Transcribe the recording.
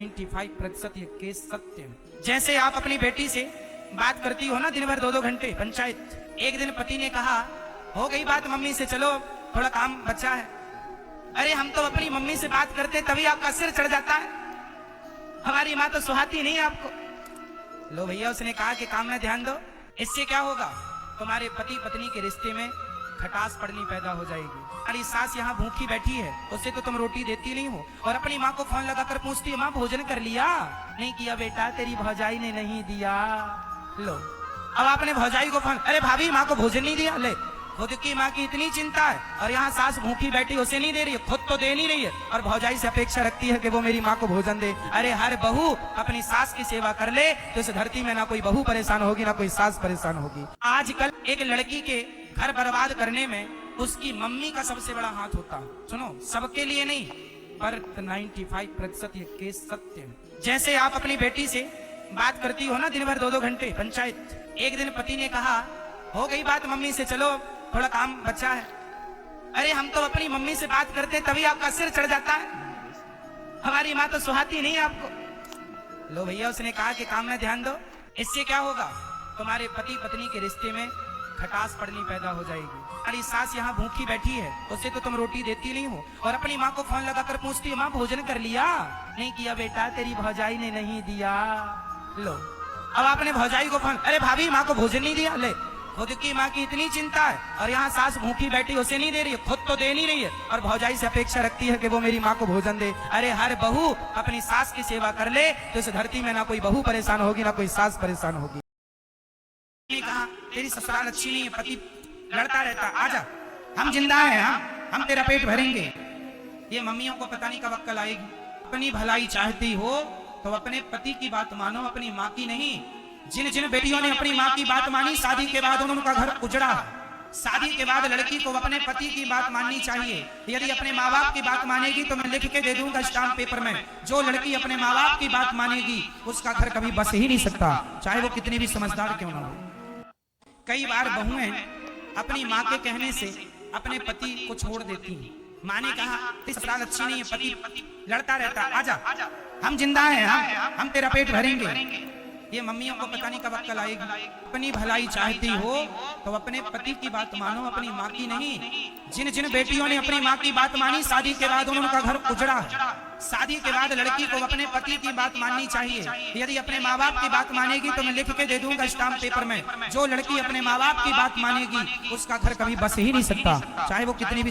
95% ये केस सत्य है। जैसे आप अपनी बेटी से बात करती हो ना दिन भर 2-2 घंटे पंचायत, एक दिन पति ने कहा हो गई बात मम्मी से, चलो थोड़ा काम बचा है। अरे हम तो अपनी मम्मी से बात करते तभी आपका सिर चढ़ जाता है, हमारी माँ तो सुहाती नहीं है आपको। लो भैया, उसने कहा कि काम में ध्यान दो, इससे क्या होगा, तुम्हारे पति पत्नी के रिश्ते में खटास पड़नी पैदा हो जाएगी। अरे सास यहाँ भूखी बैठी है, उससे तो तुम रोटी देती नहीं हो, और अपनी माँ को फोन लगाकर पूछती है माँ भोजन कर लिया? नहीं किया बेटा, तेरी भौजाई ने नहीं दिया। लो अब आपने भौजाई को फोन, अरे भाभी माँ को भोजन नहीं दिया। ले, खुद की माँ की इतनी चिंता है और यहाँ सास भूखी बैठी, उसे नहीं दे रही है, खुद तो दे नहीं रही है, और भौजाई से अपेक्षा रखती है कि वो मेरी माँ को भोजन दे। अरे हर बहू अपनी सास की सेवा कर ले तो इस धरती में ना कोई बहू परेशान होगी ना कोई सास परेशान होगी। आजकल एक लड़की के घर बर्बाद करने में उसकी मम्मी का सबसे बड़ा हाथ होता है। सुनो, सबके लिए नहीं पर 95% ये केस सत्य है। जैसे आप अपनी बेटी से बात करती हो ना दिन भर 2-2 घंटे पंचायत, एक दिन पति ने कहा हो गई बात मम्मी से, चलो थोड़ा काम बचा है। अरे हम तो अपनी मम्मी से बात करते तभी आपका सिर चढ़ जाता है, हमारी माँ तो सुहाती नहीं है आपको। लो भैया, उसने कहा कि काम में ध्यान दो, इससे क्या होगा, तुम्हारे पति पत्नी के रिश्ते में खटास पड़नी पैदा हो जाएगी। अरे सास यहाँ भूखी बैठी है, उससे तो तुम रोटी देती नहीं हो, और अपनी माँ को फोन लगाकर पूछती है माँ भोजन कर लिया? नहीं किया बेटा, तेरी भौजाई ने नहीं दिया। लो अब आपने भौजाई को फोन, अरे भाभी माँ को भोजन नहीं दिया। ले, खुद की माँ की इतनी चिंता है और यहाँ सास भूखी बैठी, उसे नहीं दे रही है, खुद तो दे नहीं रही है, और भौजाई से अपेक्षा रखती है कि वो मेरी माँ को भोजन दे। अरे हर बहू अपनी सास की सेवा कर ले तो इस धरती में ना कोई बहू परेशान होगी ना कोई सास परेशान होगी। कहा तेरी ससुराल अच्छी नहीं है, पति लड़ता रहता, आजा हम जिंदा हैं, हम तेरा पेट भरेंगे। ये मम्मियों को पता नहीं कब अक्ल आएगी। अपनी भलाई चाहती हो तो अपने पति की बात मानो, अपनी माँ की नहीं। जिन जिन बेटियों ने अपनी माँ की बात मानी, शादी के बाद उनका घर उजड़ा। शादी के बाद लड़की को अपने पति की बात माननी चाहिए। यदि अपने माँ बाप की बात मानेगी तो मैं लिख के दे दूंगा स्टाम्प पेपर में, जो लड़की अपने माँ बाप की बात मानेगी उसका घर कभी बस ही नहीं सकता, चाहे वो कितनी भी समझदार क्यों ना हो। कई बार बहुएं अपनी माँ के कहने से अपने पति को छोड़ देती हैं। माँ ने कहा तेरी ससुराल अच्छी नहीं है, पति लड़ता रहता, आजा हम जिंदा हैं, हम तेरा पेट भरेंगे। ये मम्मियों को पता नहीं कब अक्ल आएगी। अपनी भलाई चाहती हो तो अपने पति की बात मानो, अपनी माँ की नहीं। जिन जिन बेटियों ने अपनी माँ की बात मानी, शादी के बाद उनका घर उजड़ा। शादी के बाद लड़की को अपने पति की बात माननी चाहिए। यदि अपने माँ बाप की बात मानेगी तो मैं लिख के दे दूंगा स्टाम्प पेपर में, जो लड़की अपने माँ बाप की बात मानेगी उसका घर कभी बस ही नहीं सकता, चाहे वो कितनी भी